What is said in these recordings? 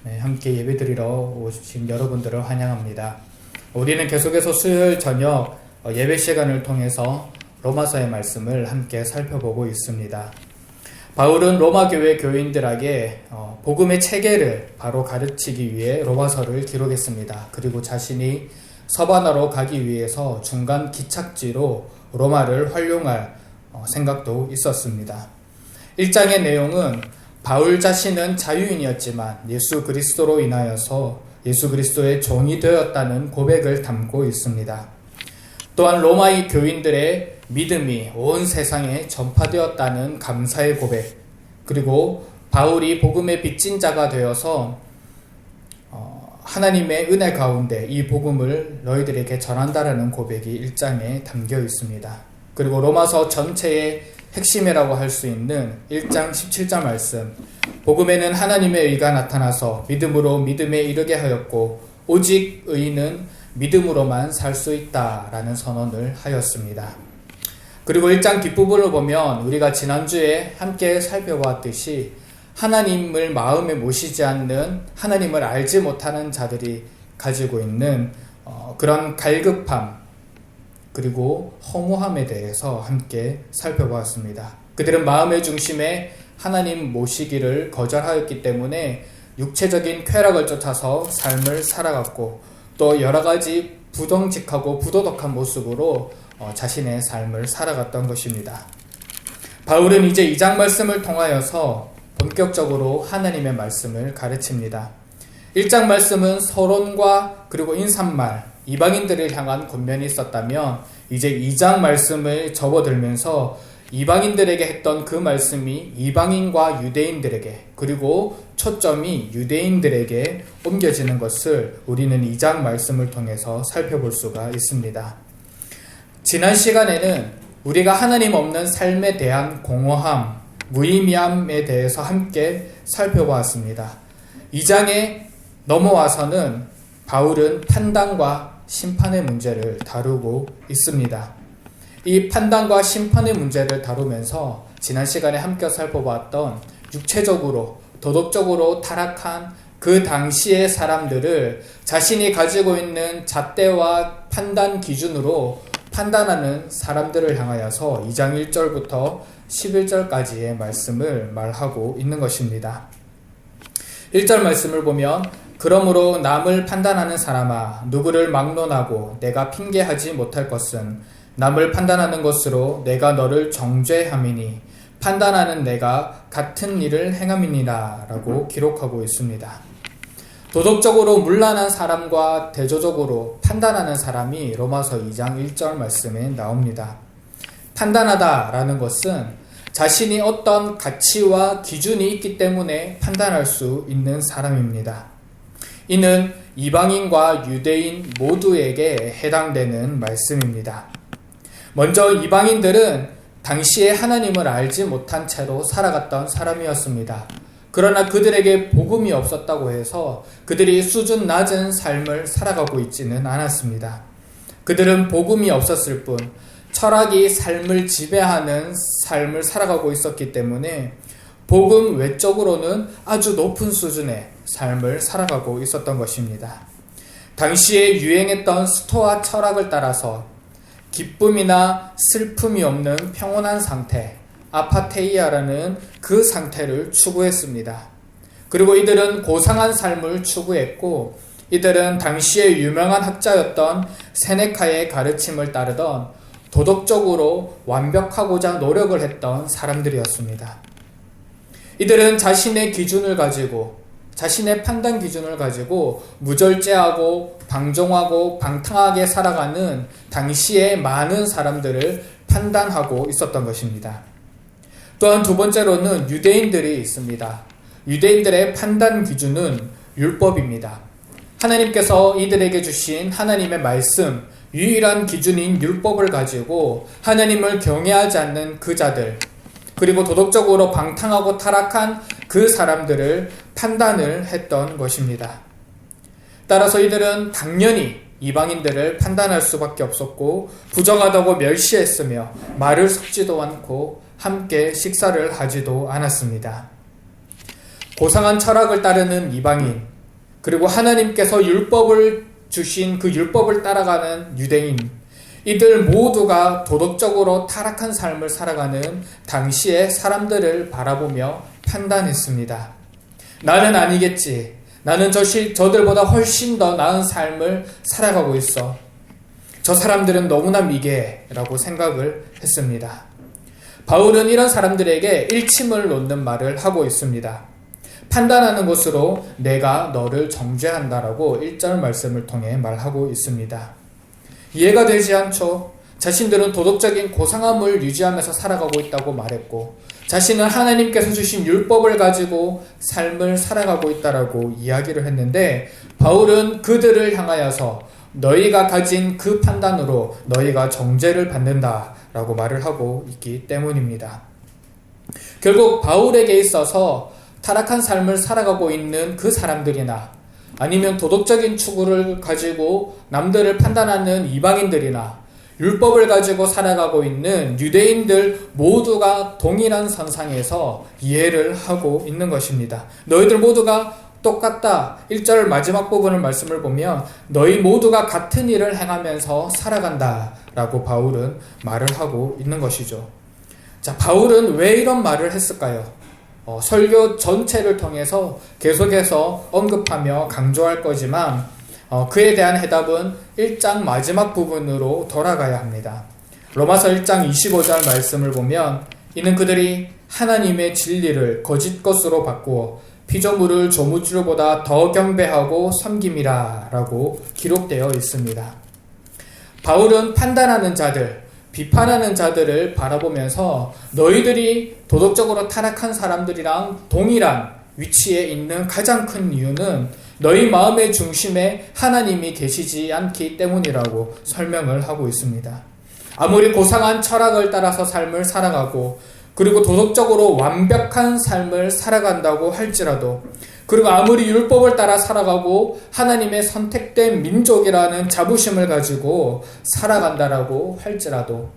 네, 함께 예배드리러 오신 여러분들을 환영합니다. 우리는 계속해서 수요일 저녁 예배 시간을 통해서 로마서의 말씀을 함께 살펴보고 있습니다. 바울은 로마 교회 교인들에게 복음의 체계를 바로 가르치기 위해 로마서를 기록했습니다. 그리고 자신이 서바나로 가기 위해서 중간 기착지로 로마를 활용할 생각도 있었습니다. 1장의 내용은 바울 자신은 자유인이었지만 예수 그리스도로 인하여서 예수 그리스도의 종이 되었다는 고백을 담고 있습니다. 또한 로마의 교인들의 믿음이 온 세상에 전파되었다는 감사의 고백, 그리고 바울이 복음의 빚진 자가 되어서 하나님의 은혜 가운데 이 복음을 너희들에게 전한다라는 고백이 1장에 담겨 있습니다. 그리고 로마서 전체의 핵심이라고 할 수 있는 1장 17절 말씀, 복음에는 하나님의 의가 나타나서 믿음으로 믿음에 이르게 하였고 오직 의인은 믿음으로만 살 수 있다라는 선언을 하였습니다. 그리고 1장 뒷부분을 보면 우리가 지난주에 함께 살펴보았듯이 하나님을 마음에 모시지 않는, 하나님을 알지 못하는 자들이 가지고 있는 그런 갈급함 그리고 허무함에 대해서 함께 살펴보았습니다. 그들은 마음의 중심에 하나님 모시기를 거절하였기 때문에 육체적인 쾌락을 쫓아서 삶을 살아갔고 또 여러 가지 부정직하고 부도덕한 모습으로 자신의 삶을 살아갔던 것입니다. 바울은 이제 2장 말씀을 통하여서 본격적으로 하나님의 말씀을 가르칩니다. 1장 말씀은 서론과 그리고 인사말, 이방인들을 향한 권면이 있었다면 이제 2장 말씀을 접어들면서 이방인들에게 했던 그 말씀이 이방인과 유대인들에게, 그리고 초점이 유대인들에게 옮겨지는 것을 우리는 2장 말씀을 통해서 살펴볼 수가 있습니다. 지난 시간에는 우리가 하나님 없는 삶에 대한 공허함, 무의미함에 대해서 함께 살펴보았습니다. 2장에 넘어와서는 바울은 판단과 심판의 문제를 다루고 있습니다. 이 판단과 심판의 문제를 다루면서 지난 시간에 함께 살펴봤던 육체적으로, 도덕적으로 타락한 그 당시의 사람들을 자신이 가지고 있는 잣대와 판단 기준으로 판단하는 사람들을 향하여서 2장 1절부터 11절까지의 말씀을 말하고 있는 것입니다. 1절 말씀을 보면 그러므로 남을 판단하는 사람아, 누구를 막론하고 내가 핑계하지 못할 것은 남을 판단하는 것으로 내가 너를 정죄함이니 판단하는 내가 같은 일을 행함이니라 라고 기록하고 있습니다. 도덕적으로 문란한 사람과 대조적으로 판단하는 사람이 로마서 2장 1절 말씀에 나옵니다. 판단하다라는 것은 자신이 어떤 가치와 기준이 있기 때문에 판단할 수 있는 사람입니다. 이는 이방인과 유대인 모두에게 해당되는 말씀입니다. 먼저 이방인들은 당시에 하나님을 알지 못한 채로 살아갔던 사람이었습니다. 그러나 그들에게 복음이 없었다고 해서 그들이 수준 낮은 삶을 살아가고 있지는 않았습니다. 그들은 복음이 없었을 뿐 철학이 삶을 지배하는 삶을 살아가고 있었기 때문에 복음 외적으로는 아주 높은 수준의 삶을 살아가고 있었던 것입니다. 당시에 유행했던 스토아 철학을 따라서 기쁨이나 슬픔이 없는 평온한 상태, 아파테이아라는 그 상태를 추구했습니다. 그리고 이들은 고상한 삶을 추구했고 이들은 당시에 유명한 학자였던 세네카의 가르침을 따르던 도덕적으로 완벽하고자 노력을 했던 사람들이었습니다. 이들은 자신의 기준을 가지고, 자신의 판단 기준을 가지고 무절제하고 방종하고 방탕하게 살아가는 당시의 많은 사람들을 판단하고 있었던 것입니다. 또한 두 번째로는 유대인들이 있습니다. 유대인들의 판단 기준은 율법입니다. 하나님께서 이들에게 주신 하나님의 말씀, 유일한 기준인 율법을 가지고 하나님을 경외하지 않는 그 자들, 그리고 도덕적으로 방탕하고 타락한 그 사람들을 판단을 했던 것입니다. 따라서 이들은 당연히 이방인들을 판단할 수밖에 없었고 부정하다고 멸시했으며 말을 섞지도 않고 함께 식사를 하지도 않았습니다. 고상한 철학을 따르는 이방인, 그리고 하나님께서 율법을 주신 그 율법을 따라가는 유대인, 이들 모두가 도덕적으로 타락한 삶을 살아가는 당시의 사람들을 바라보며 판단했습니다. 나는 아니겠지. 나는 저들보다 훨씬 더 나은 삶을 살아가고 있어. 저 사람들은 너무나 미개라고 생각을 했습니다. 바울은 이런 사람들에게 일침을 놓는 말을 하고 있습니다. 판단하는 것으로 내가 너를 정죄한다라고 1절 말씀을 통해 말하고 있습니다. 이해가 되지 않죠. 자신들은 도덕적인 고상함을 유지하면서 살아가고 있다고 말했고, 자신은 하나님께서 주신 율법을 가지고 삶을 살아가고 있다라고 이야기를 했는데, 바울은 그들을 향하여서 너희가 가진 그 판단으로 너희가 정죄를 받는다라고 말을 하고 있기 때문입니다. 결국 바울에게 있어서 타락한 삶을 살아가고 있는 그 사람들이나 아니면 도덕적인 추구를 가지고 남들을 판단하는 이방인들이나 율법을 가지고 살아가고 있는 유대인들 모두가 동일한 선상에서 이해를 하고 있는 것입니다. 너희들 모두가 똑같다. 1절 마지막 부분을 말씀을 보면 너희 모두가 같은 일을 행하면서 살아간다 라고 바울은 말을 하고 있는 것이죠. 자, 바울은 왜 이런 말을 했을까요? 설교 전체를 통해서 계속해서 언급하며 강조할 거지만 그에 대한 해답은 1장 마지막 부분으로 돌아가야 합니다. 로마서 1장 25절 말씀을 보면 이는 그들이 하나님의 진리를 거짓 것으로 바꾸어 피조물을 조물주보다 더 경배하고 섬김이라 라고 기록되어 있습니다. 바울은 판단하는 자들, 비판하는 자들을 바라보면서 너희들이 도덕적으로 타락한 사람들이랑 동일한 위치에 있는 가장 큰 이유는 너희 마음의 중심에 하나님이 계시지 않기 때문이라고 설명을 하고 있습니다. 아무리 고상한 철학을 따라서 삶을 살아가고 그리고 도덕적으로 완벽한 삶을 살아간다고 할지라도, 그리고 아무리 율법을 따라 살아가고 하나님의 선택된 민족이라는 자부심을 가지고 살아간다라고 할지라도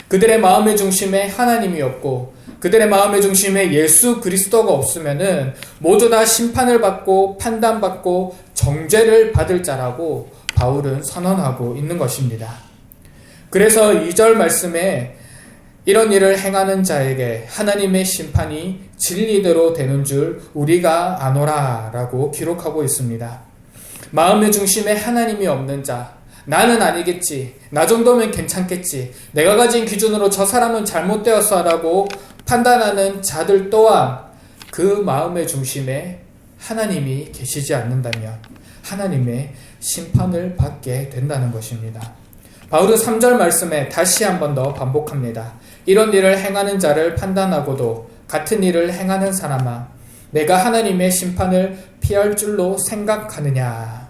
그들의 마음의 중심에 하나님이 없고 그들의 마음의 중심에 예수 그리스도가 없으면은 모두 다 심판을 받고 판단받고 정죄를 받을 자라고 바울은 선언하고 있는 것입니다. 그래서 2절 말씀에 이런 일을 행하는 자에게 하나님의 심판이 진리대로 되는 줄 우리가 아노라 라고 기록하고 있습니다. 마음의 중심에 하나님이 없는 자, 나는 아니겠지, 나 정도면 괜찮겠지, 내가 가진 기준으로 저 사람은 잘못되었어 라고 판단하는 자들 또한 그 마음의 중심에 하나님이 계시지 않는다면 하나님의 심판을 받게 된다는 것입니다. 바울은 3절 말씀에 다시 한 번 더 반복합니다. 이런 일을 행하는 자를 판단하고도 같은 일을 행하는 사람아, 내가 하나님의 심판을 피할 줄로 생각하느냐.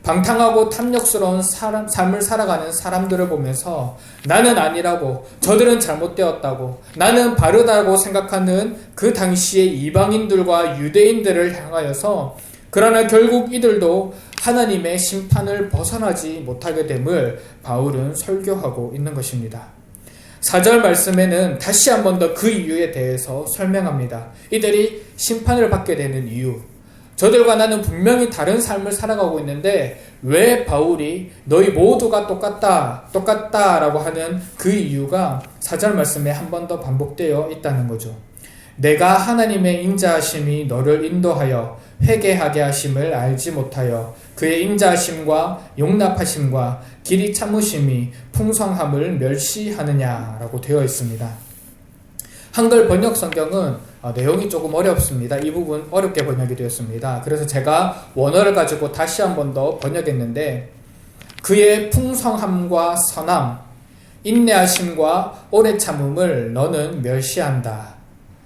방탕하고 탐욕스러운 삶을 살아가는 사람들을 보면서 나는 아니라고, 저들은 잘못되었다고, 나는 바르다고 생각하는 그 당시의 이방인들과 유대인들을 향하여서 그러나 결국 이들도 하나님의 심판을 벗어나지 못하게 됨을 바울은 설교하고 있는 것입니다. 4절 말씀에는 다시 한 번 더 그 이유에 대해서 설명합니다. 이들이 심판을 받게 되는 이유, 저들과 나는 분명히 다른 삶을 살아가고 있는데 왜 바울이 너희 모두가 똑같다 라고 하는 그 이유가 4절 말씀에 한 번 더 반복되어 있다는 거죠. 내가 하나님의 인자하심이 너를 인도하여 회개하게 하심을 알지 못하여 그의 인자하심과 용납하심과 길이 참으심이 풍성함을 멸시하느냐라고 되어 있습니다. 한글 번역 성경은 내용이 조금 어렵습니다. 이 부분 어렵게 번역이 되었습니다. 그래서 제가 원어를 가지고 다시 한 번 더 번역했는데, 그의 풍성함과 선함, 인내하심과 오래 참음을 너는 멸시한다.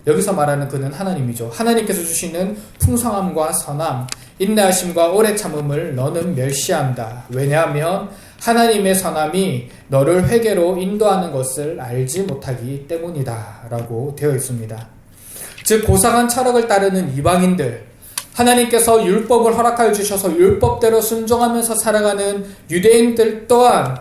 여기서 말하는 그는 하나님이죠. 하나님께서 주시는 풍성함과 선함, 인내하심과 오래 참음을 너는 멸시한다. 왜냐하면 하나님의 선함이 너를 회개로 인도하는 것을 알지 못하기 때문이다 라고 되어 있습니다. 즉 고상한 철학을 따르는 이방인들, 하나님께서 율법을 허락하여 주셔서 율법대로 순종하면서 살아가는 유대인들 또한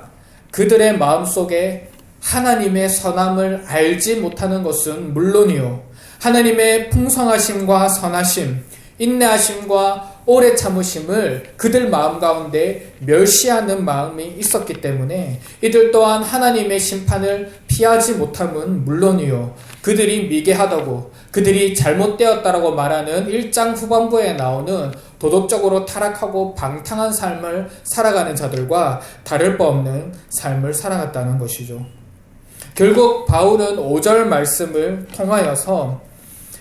그들의 마음속에 하나님의 선함을 알지 못하는 것은 물론이요, 하나님의 풍성하심과 선하심, 인내하심과 오래 참으심을 그들 마음 가운데 멸시하는 마음이 있었기 때문에 이들 또한 하나님의 심판을 피하지 못함은 물론이요, 그들이 미개하다고, 그들이 잘못되었다라고 말하는 1장 후반부에 나오는 도덕적으로 타락하고 방탕한 삶을 살아가는 자들과 다를 바 없는 삶을 살아갔다는 것이죠. 결국 바울은 5절 말씀을 통하여서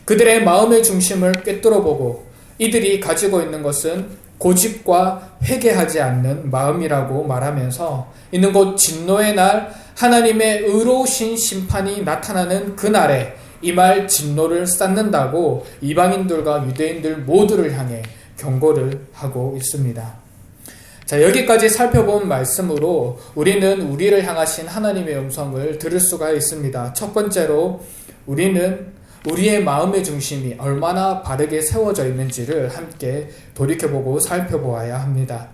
그들의 마음의 중심을 꿰뚫어보고 이들이 가지고 있는 것은 고집과 회개하지 않는 마음이라고 말하면서 이는 곧 진노의 날, 하나님의 의로우신 심판이 나타나는 그날에 이 말 진노를 쌓는다고 이방인들과 유대인들 모두를 향해 경고를 하고 있습니다. 자, 여기까지 살펴본 말씀으로 우리는 우리를 향하신 하나님의 음성을 들을 수가 있습니다. 첫 번째로 우리는 우리의 마음의 중심이 얼마나 바르게 세워져 있는지를 함께 돌이켜보고 살펴보아야 합니다.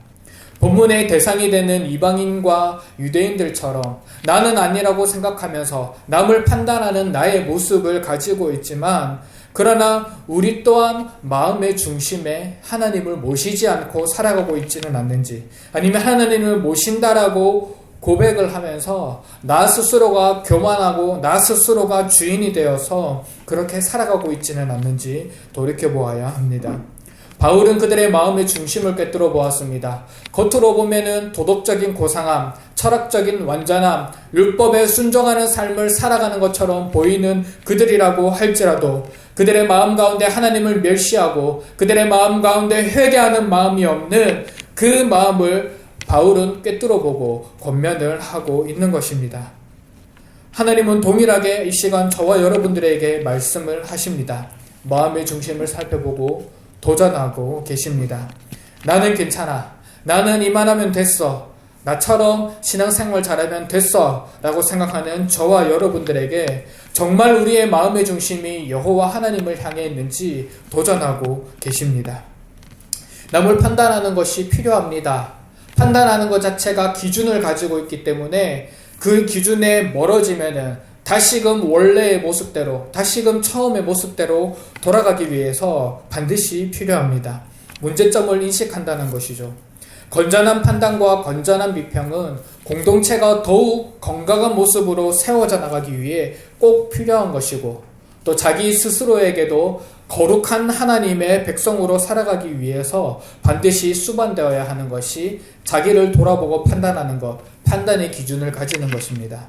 본문의 대상이 되는 이방인과 유대인들처럼 나는 아니라고 생각하면서 남을 판단하는 나의 모습을 가지고 있지만, 그러나 우리 또한 마음의 중심에 하나님을 모시지 않고 살아가고 있지는 않는지, 아니면 하나님을 모신다라고 고백을 하면서 나 스스로가 교만하고 나 스스로가 주인이 되어서 그렇게 살아가고 있지는 않는지 돌이켜보아야 합니다. 바울은 그들의 마음의 중심을 꿰뚫어 보았습니다. 겉으로 보면은 도덕적인 고상함, 철학적인 완전함, 율법에 순종하는 삶을 살아가는 것처럼 보이는 그들이라고 할지라도 그들의 마음 가운데 하나님을 멸시하고 그들의 마음 가운데 회개하는 마음이 없는 그 마음을 바울은 꿰뚫어보고 권면을 하고 있는 것입니다. 하나님은 동일하게 이 시간 저와 여러분들에게 말씀을 하십니다. 마음의 중심을 살펴보고 도전하고 계십니다. 나는 괜찮아. 나는 이만하면 됐어. 나처럼 신앙생활 잘하면 됐어 라고 생각하는 저와 여러분들에게 정말 우리의 마음의 중심이 여호와 하나님을 향해 있는지 도전하고 계십니다. 남을 판단하는 것이 필요합니다. 판단하는 것 자체가 기준을 가지고 있기 때문에 그 기준에 멀어지면은 다시금 원래의 모습대로, 다시금 처음의 모습대로 돌아가기 위해서 반드시 필요합니다. 문제점을 인식한다는 것이죠. 건전한 판단과 건전한 비평은 공동체가 더욱 건강한 모습으로 세워져 나가기 위해 꼭 필요한 것이고, 또 자기 스스로에게도 거룩한 하나님의 백성으로 살아가기 위해서 반드시 수반되어야 하는 것이 자기를 돌아보고 판단하는 것, 판단의 기준을 가지는 것입니다.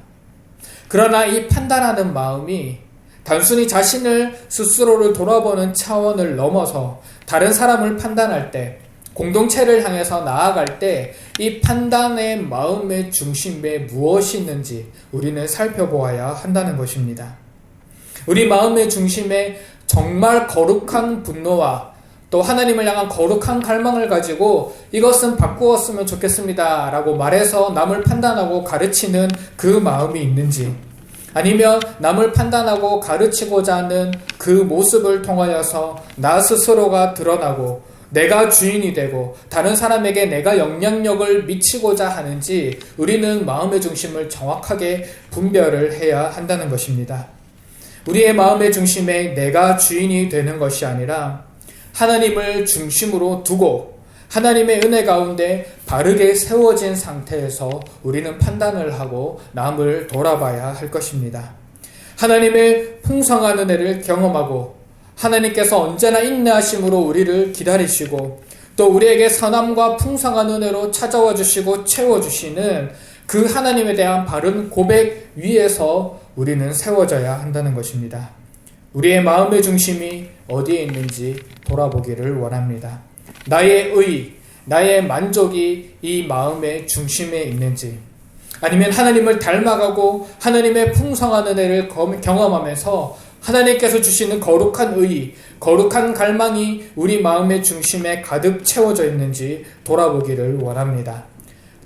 그러나 이 판단하는 마음이 단순히 자신을 스스로를 돌아보는 차원을 넘어서 다른 사람을 판단할 때, 공동체를 향해서 나아갈 때 이 판단의 마음의 중심에 무엇이 있는지 우리는 살펴보아야 한다는 것입니다. 우리 마음의 중심에 정말 거룩한 분노와 또 하나님을 향한 거룩한 갈망을 가지고 이것은 바꾸었으면 좋겠습니다 라고 말해서 남을 판단하고 가르치는 그 마음이 있는지, 아니면 남을 판단하고 가르치고자 하는 그 모습을 통하여서 나 스스로가 드러나고 내가 주인이 되고 다른 사람에게 내가 영향력을 미치고자 하는지 우리는 마음의 중심을 정확하게 분별을 해야 한다는 것입니다. 우리의 마음의 중심에 내가 주인이 되는 것이 아니라 하나님을 중심으로 두고 하나님의 은혜 가운데 바르게 세워진 상태에서 우리는 판단을 하고 남을 돌아봐야 할 것입니다. 하나님의 풍성한 은혜를 경험하고 하나님께서 언제나 인내하심으로 우리를 기다리시고 또 우리에게 선함과 풍성한 은혜로 찾아와 주시고 채워주시는 그 하나님에 대한 바른 고백 위에서 우리는 세워져야 한다는 것입니다. 우리의 마음의 중심이 어디에 있는지 돌아보기를 원합니다. 나의 의, 나의 만족이 이 마음의 중심에 있는지, 아니면 하나님을 닮아가고 하나님의 풍성한 은혜를 경험하면서 하나님께서 주시는 거룩한 의, 거룩한 갈망이 우리 마음의 중심에 가득 채워져 있는지 돌아보기를 원합니다.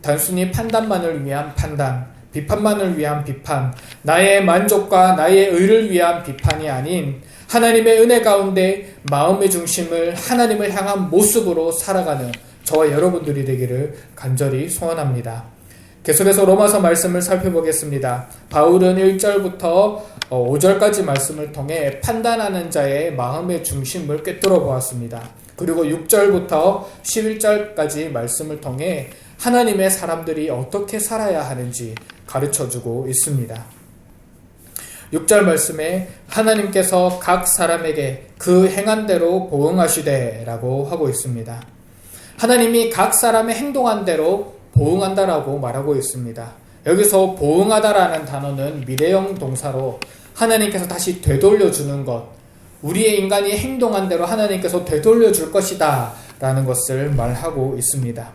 단순히 판단만을 위한 판단, 비판만을 위한 비판, 나의 만족과 나의 의를 위한 비판이 아닌 하나님의 은혜 가운데 마음의 중심을 하나님을 향한 모습으로 살아가는 저와 여러분들이 되기를 간절히 소원합니다. 계속해서 로마서 말씀을 살펴보겠습니다. 바울은 1절부터 5절까지 말씀을 통해 판단하는 자의 마음의 중심을 꿰뚫어 보았습니다. 그리고 6절부터 11절까지 말씀을 통해 하나님의 사람들이 어떻게 살아야 하는지 가르쳐주고 있습니다. 6절 말씀에 하나님께서 각 사람에게 그 행한 대로 보응하시되 라고 하고 있습니다. 하나님이 각 사람의 행동한 대로 보응한다라고 말하고 있습니다. 여기서 보응하다라는 단어는 미래형 동사로 하나님께서 다시 되돌려 주는 것, 우리의 인간이 행동한 대로 하나님께서 되돌려 줄 것이다 라는 것을 말하고 있습니다.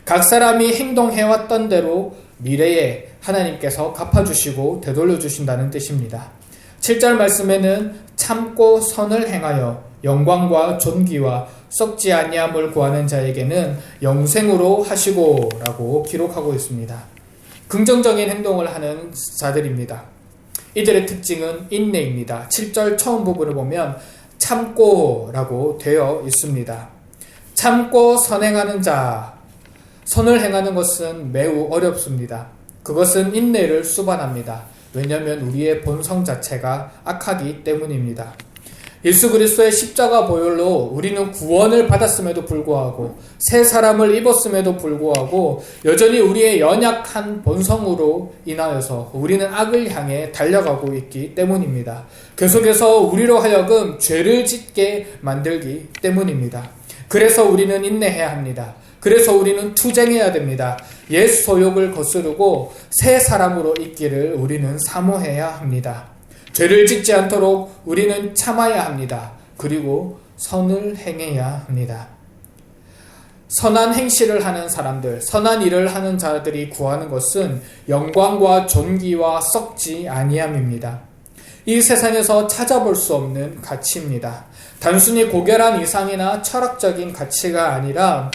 각 사람이 행동해왔던 대로 미래에 하나님께서 갚아주시고 되돌려 주신다는 뜻입니다. 7절 말씀에는 참고 선을 행하여 영광과 존귀와 썩지 아니함을 구하는 자에게는 영생으로 하시고 라고 기록하고 있습니다. 긍정적인 행동을 하는 자들입니다. 이들의 특징은 인내입니다. 7절 처음 부분을 보면 참고 라고 되어 있습니다. 참고 선행하는 자, 선을 행하는 것은 매우 어렵습니다. 그것은 인내를 수반합니다. 왜냐하면 우리의 본성 자체가 악하기 때문입니다. 예수 그리스도의 십자가 보혈로 우리는 구원을 받았음에도 불구하고 새 사람을 입었음에도 불구하고 여전히 우리의 연약한 본성으로 인하여서 우리는 악을 향해 달려가고 있기 때문입니다. 계속해서 우리로 하여금 죄를 짓게 만들기 때문입니다. 그래서 우리는 인내해야 합니다. 그래서 우리는 투쟁해야 됩니다. 옛 소욕을 거스르고 새 사람으로 있기를 우리는 사모해야 합니다. 죄를 짓지 않도록 우리는 참아야 합니다. 그리고 선을 행해야 합니다. 선한 행실을 하는 사람들, 선한 일을 하는 자들이 구하는 것은 영광과 존귀와 썩지 아니함입니다. 이 세상에서 찾아볼 수 없는 가치입니다. 단순히 고결한 이상이나 철학적인 가치가 아니라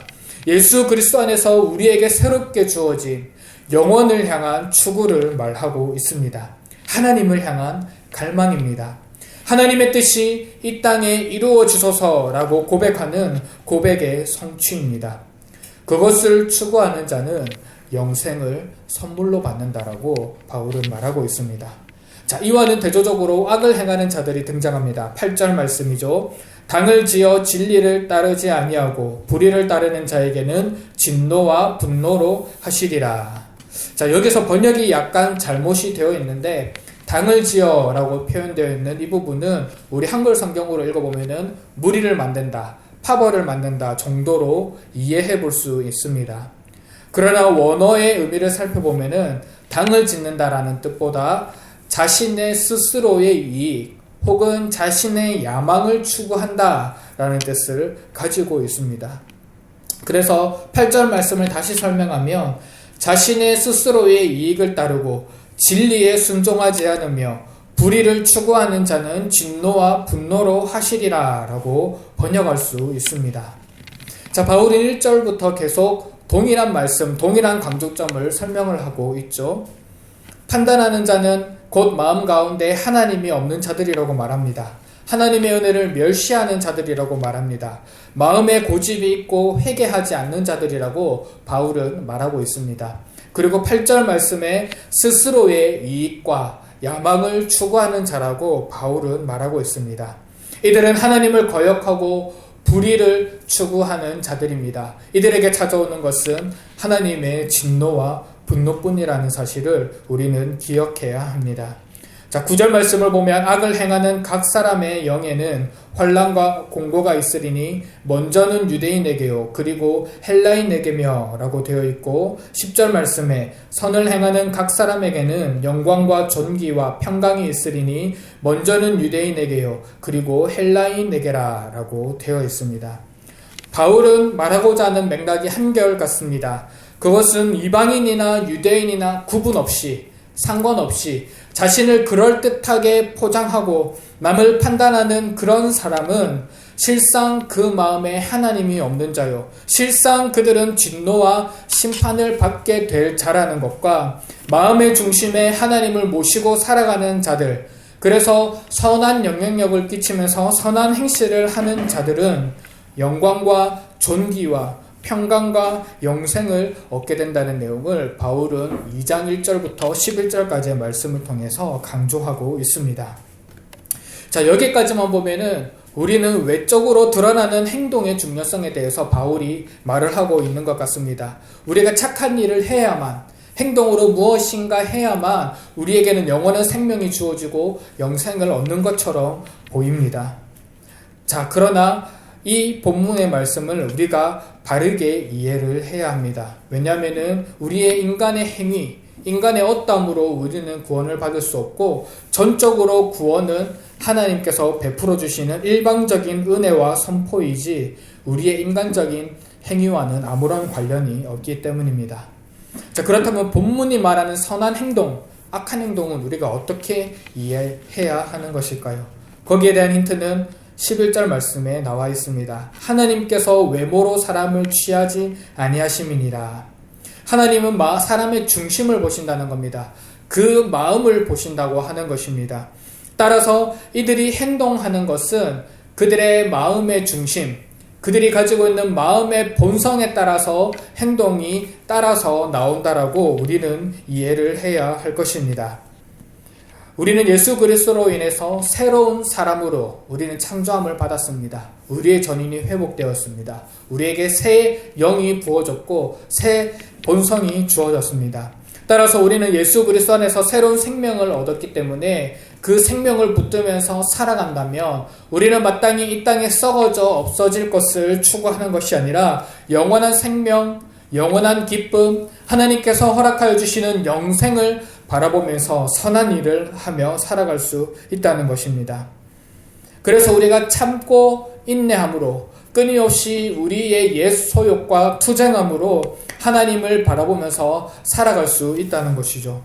예수 그리스도 안에서 우리에게 새롭게 주어진 영원을 향한 추구를 말하고 있습니다. 하나님을 향한 갈망입니다. 하나님의 뜻이 이 땅에 이루어지소서라고 고백하는 고백의 성취입니다. 그것을 추구하는 자는 영생을 선물로 받는다라고 바울은 말하고 있습니다. 자, 이와는 대조적으로 악을 행하는 자들이 등장합니다. 8절 말씀이죠. 당을 지어 진리를 따르지 아니하고 불의를 따르는 자에게는 진노와 분노로 하시리라. 자, 여기서 번역이 약간 잘못이 되어 있는데 당을 지어 라고 표현되어 있는 이 부분은 우리 한글 성경으로 읽어보면은 무리를 만든다, 파벌을 만든다 정도로 이해해 볼 수 있습니다. 그러나 원어의 의미를 살펴보면은 당을 짓는다라는 뜻보다 자신의 스스로의 이익 혹은 자신의 야망을 추구한다라는 뜻을 가지고 있습니다. 그래서 8절 말씀을 다시 설명하면 자신의 스스로의 이익을 따르고 진리에 순종하지 않으며 불의를 추구하는 자는 진노와 분노로 하시리라 라고 번역할 수 있습니다. 자, 바울은 1절부터 계속 동일한 말씀, 동일한 강조점을 설명을 하고 있죠. 판단하는 자는 곧 마음 가운데 하나님이 없는 자들이라고 말합니다. 하나님의 은혜를 멸시하는 자들이라고 말합니다. 마음에 고집이 있고 회개하지 않는 자들이라고 바울은 말하고 있습니다. 그리고 8절 말씀에 스스로의 이익과 야망을 추구하는 자라고 바울은 말하고 있습니다. 이들은 하나님을 거역하고 불의를 추구하는 자들입니다. 이들에게 찾아오는 것은 하나님의 진노와 분노뿐이라는 사실을 우리는 기억해야 합니다. 자, 9절 말씀을 보면 악을 행하는 각 사람의 영에는 환난과 공고가 있으리니 먼저는 유대인에게요 그리고 헬라인에게며 라고 되어 있고 10절 말씀에 선을 행하는 각 사람에게는 영광과 존귀와 평강이 있으리니 먼저는 유대인에게요 그리고 헬라인에게라 라고 되어 있습니다. 바울은 말하고자 하는 맥락이 한결 같습니다. 그것은 이방인이나 유대인이나 구분 없이 상관없이 자신을 그럴듯하게 포장하고 남을 판단하는 그런 사람은 실상 그 마음에 하나님이 없는 자요. 실상 그들은 진노와 심판을 받게 될 자라는 것과 마음의 중심에 하나님을 모시고 살아가는 자들, 그래서 선한 영향력을 끼치면서 선한 행실을 하는 자들은 영광과 존귀와 평강과 영생을 얻게 된다는 내용을 바울은 2장 1절부터 11절까지의 말씀을 통해서 강조하고 있습니다. 자, 여기까지만 보면은 우리는 외적으로 드러나는 행동의 중요성에 대해서 바울이 말을 하고 있는 것 같습니다. 우리가 착한 일을 해야만, 행동으로 무엇인가 해야만 우리에게는 영원한 생명이 주어지고 영생을 얻는 것처럼 보입니다. 자, 그러나 이 본문의 말씀을 우리가 바르게 이해를 해야 합니다. 왜냐하면 우리의 인간의 행위, 인간의 어떠함으로 우리는 구원을 받을 수 없고, 전적으로 구원은 하나님께서 베풀어 주시는 일방적인 은혜와 선포이지 우리의 인간적인 행위와는 아무런 관련이 없기 때문입니다. 자, 그렇다면 본문이 말하는 선한 행동, 악한 행동은 우리가 어떻게 이해해야 하는 것일까요? 거기에 대한 힌트는 11절 말씀에 나와 있습니다. 하나님께서 외모로 사람을 취하지 아니하심이니라. 하나님은 사람의 중심을 보신다는 겁니다. 그 마음을 보신다고 하는 것입니다. 따라서 이들이 행동하는 것은 그들의 마음의 중심, 그들이 가지고 있는 마음의 본성에 따라서 행동이 따라서 나온다라고 우리는 이해를 해야 할 것입니다. 우리는 예수 그리스도로 인해서 새로운 사람으로 우리는 창조함을 받았습니다. 우리의 전인이 회복되었습니다. 우리에게 새 영이 부어졌고 새 본성이 주어졌습니다. 따라서 우리는 예수 그리스도 안에서 새로운 생명을 얻었기 때문에 그 생명을 붙들면서 살아간다면 우리는 마땅히 이 땅에 썩어져 없어질 것을 추구하는 것이 아니라 영원한 생명, 영원한 기쁨, 하나님께서 허락하여 주시는 영생을 바라보면서 선한 일을 하며 살아갈 수 있다는 것입니다. 그래서 우리가 참고 인내함으로 끊임없이 우리의 옛 소욕과 투쟁함으로 하나님을 바라보면서 살아갈 수 있다는 것이죠.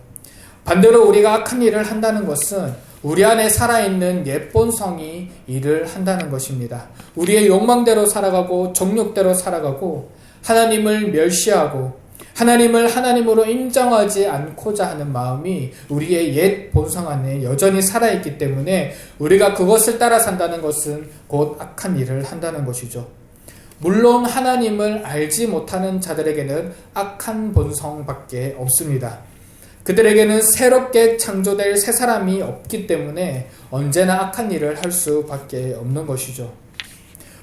반대로 우리가 악한 일을 한다는 것은 우리 안에 살아있는 옛 본성이 일을 한다는 것입니다. 우리의 욕망대로 살아가고 정욕대로 살아가고 하나님을 멸시하고 하나님을 하나님으로 인정하지 않고자 하는 마음이 우리의 옛 본성 안에 여전히 살아있기 때문에 우리가 그것을 따라 산다는 것은 곧 악한 일을 한다는 것이죠. 물론 하나님을 알지 못하는 자들에게는 악한 본성밖에 없습니다. 그들에게는 새롭게 창조될 새 사람이 없기 때문에 언제나 악한 일을 할 수밖에 없는 것이죠.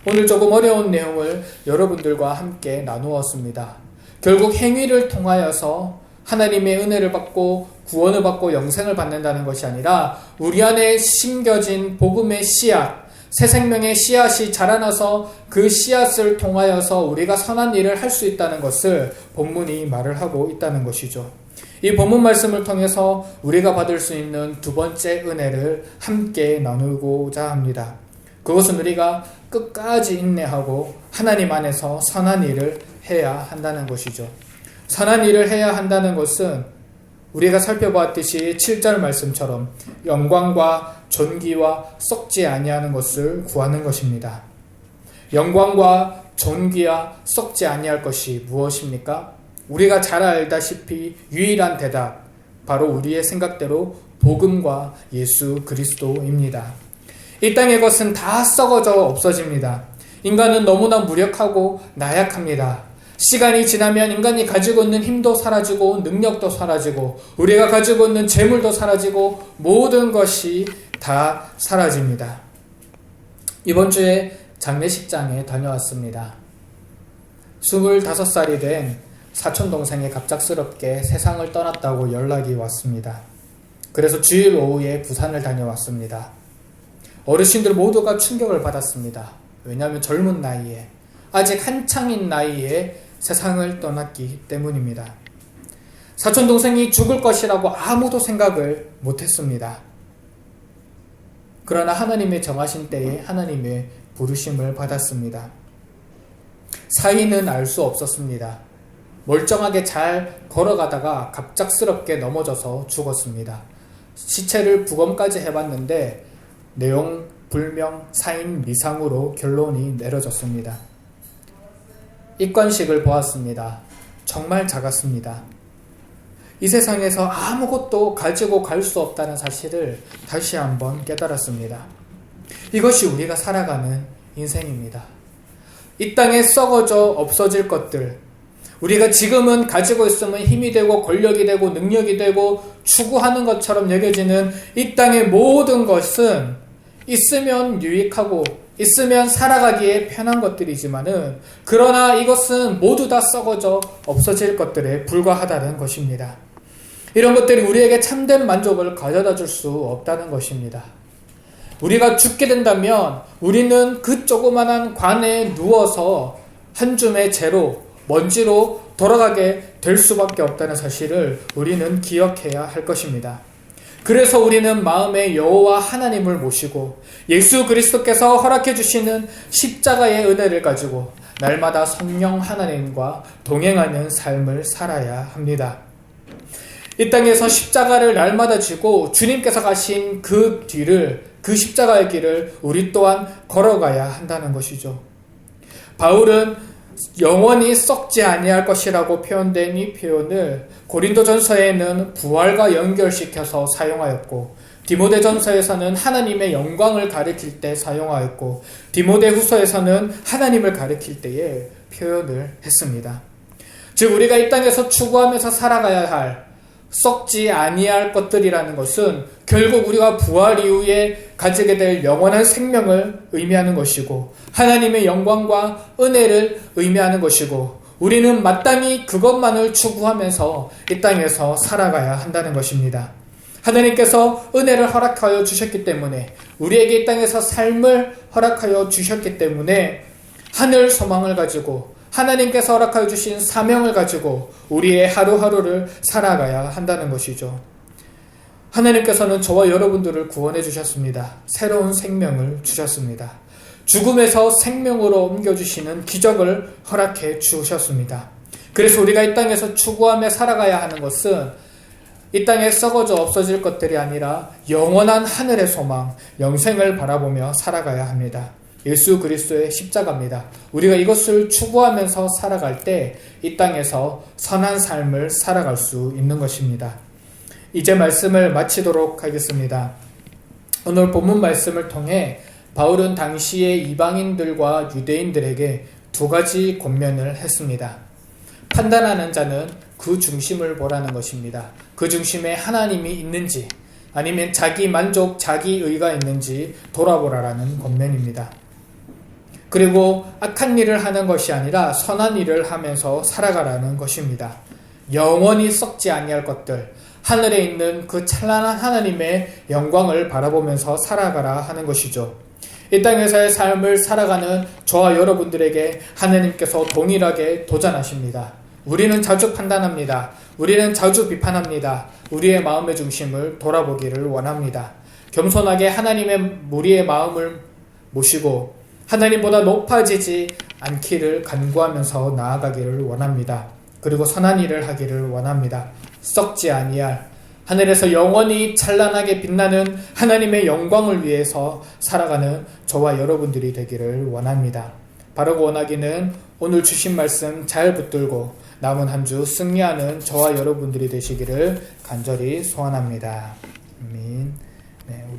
오늘 조금 어려운 내용을 여러분들과 함께 나누었습니다. 결국 행위를 통하여서 하나님의 은혜를 받고 구원을 받고 영생을 받는다는 것이 아니라 우리 안에 심겨진 복음의 씨앗, 새 생명의 씨앗이 자라나서 그 씨앗을 통하여서 우리가 선한 일을 할 수 있다는 것을 본문이 말을 하고 있다는 것이죠. 이 본문 말씀을 통해서 우리가 받을 수 있는 두 번째 은혜를 함께 나누고자 합니다. 그것은 우리가 끝까지 인내하고 하나님 안에서 선한 일을 해야 한다는 것이죠. 선한 일을 해야 한다는 것은 우리가 살펴보았듯이 7절 말씀처럼 영광과 존귀와 썩지 아니하는 것을 구하는 것입니다. 영광과 존귀와 썩지 아니할 것이 무엇입니까? 우리가 잘 알다시피 유일한 대답, 바로 우리의 생각대로 복음과 예수 그리스도입니다. 이 땅의 것은 다 썩어져 없어집니다. 인간은 너무나 무력하고 나약합니다. 시간이 지나면 인간이 가지고 있는 힘도 사라지고 능력도 사라지고 우리가 가지고 있는 재물도 사라지고 모든 것이 다 사라집니다. 이번 주에 장례식장에 다녀왔습니다. 25살이 된 사촌동생이 갑작스럽게 세상을 떠났다고 연락이 왔습니다. 그래서 주일 오후에 부산을 다녀왔습니다. 어르신들 모두가 충격을 받았습니다. 왜냐하면 젊은 나이에, 아직 한창인 나이에 세상을 떠났기 때문입니다. 사촌동생이 죽을 것이라고 아무도 생각을 못했습니다. 그러나 하나님의 정하신 때에 하나님의 부르심을 받았습니다. 사인은 알 수 없었습니다. 멀쩡하게 잘 걸어가다가 갑작스럽게 넘어져서 죽었습니다. 시체를 부검까지 해봤는데 내용 불명, 사인 미상으로 결론이 내려졌습니다. 입관식을 보았습니다. 정말 작았습니다. 이 세상에서 아무것도 가지고 갈 수 없다는 사실을 다시 한번 깨달았습니다. 이것이 우리가 살아가는 인생입니다. 이 땅에 썩어져 없어질 것들, 우리가 지금은 가지고 있으면 힘이 되고 권력이 되고 능력이 되고 추구하는 것처럼 여겨지는 이 땅의 모든 것은 있으면 유익하고 있으면 살아가기에 편한 것들이지만은 그러나 이것은 모두 다 썩어져 없어질 것들에 불과하다는 것입니다. 이런 것들이 우리에게 참된 만족을 가져다 줄 수 없다는 것입니다. 우리가 죽게 된다면 우리는 그 조그만한 관에 누워서 한 줌의 재로 먼지로 돌아가게 될 수밖에 없다는 사실을 우리는 기억해야 할 것입니다. 그래서 우리는 마음의 여호와 하나님을 모시고 예수 그리스도께서 허락해 주시는 십자가의 은혜를 가지고 날마다 성령 하나님과 동행하는 삶을 살아야 합니다. 이 땅에서 십자가를 날마다 지고 주님께서 가신 그 뒤를, 그 십자가의 길을 우리 또한 걸어가야 한다는 것이죠. 바울은 영원히 썩지 아니할 것이라고 표현된 이 표현을 고린도전서에는 부활과 연결시켜서 사용하였고, 디모데전서에서는 하나님의 영광을 가리킬 때 사용하였고, 디모데후서에서는 하나님을 가리킬 때에 표현을 했습니다. 즉 우리가 이 땅에서 추구하면서 살아가야 할 썩지 아니할 것들이라는 것은 결국 우리가 부활 이후에 가지게 될 영원한 생명을 의미하는 것이고, 하나님의 영광과 은혜를 의미하는 것이고, 우리는 마땅히 그것만을 추구하면서 이 땅에서 살아가야 한다는 것입니다. 하나님께서 은혜를 허락하여 주셨기 때문에, 우리에게 이 땅에서 삶을 허락하여 주셨기 때문에 하늘 소망을 가지고 하나님께서 허락하여 주신 사명을 가지고 우리의 하루하루를 살아가야 한다는 것이죠. 하나님께서는 저와 여러분들을 구원해 주셨습니다. 새로운 생명을 주셨습니다. 죽음에서 생명으로 옮겨주시는 기적을 허락해 주셨습니다. 그래서 우리가 이 땅에서 추구하며 살아가야 하는 것은 이 땅에 썩어져 없어질 것들이 아니라 영원한 하늘의 소망, 영생을 바라보며 살아가야 합니다. 예수 그리스도의 십자가입니다. 우리가 이것을 추구하면서 살아갈 때 이 땅에서 선한 삶을 살아갈 수 있는 것입니다. 이제 말씀을 마치도록 하겠습니다. 오늘 본문 말씀을 통해 바울은 당시의 이방인들과 유대인들에게 두 가지 권면을 했습니다. 판단하는 자는 그 중심을 보라는 것입니다. 그 중심에 하나님이 있는지 아니면 자기 만족, 자기 의가 있는지 돌아보라라는 권면입니다. 그리고 악한 일을 하는 것이 아니라 선한 일을 하면서 살아가라는 것입니다. 영원히 썩지 아니할 것들, 하늘에 있는 그 찬란한 하나님의 영광을 바라보면서 살아가라 하는 것이죠. 이 땅에서의 삶을 살아가는 저와 여러분들에게 하나님께서 동일하게 도전하십니다. 우리는 자주 판단합니다. 우리는 자주 비판합니다. 우리의 마음의 중심을 돌아보기를 원합니다. 겸손하게 하나님의 우리의 마음을 모시고 하나님보다 높아지지 않기를 간구하면서 나아가기를 원합니다. 그리고 선한 일을 하기를 원합니다. 썩지 아니할 하늘에서 영원히 찬란하게 빛나는 하나님의 영광을 위해서 살아가는 저와 여러분들이 되기를 원합니다. 바르고 원하기는 오늘 주신 말씀 잘 붙들고 남은 한 주 승리하는 저와 여러분들이 되시기를 간절히 소원합니다. 아멘. 네, 우리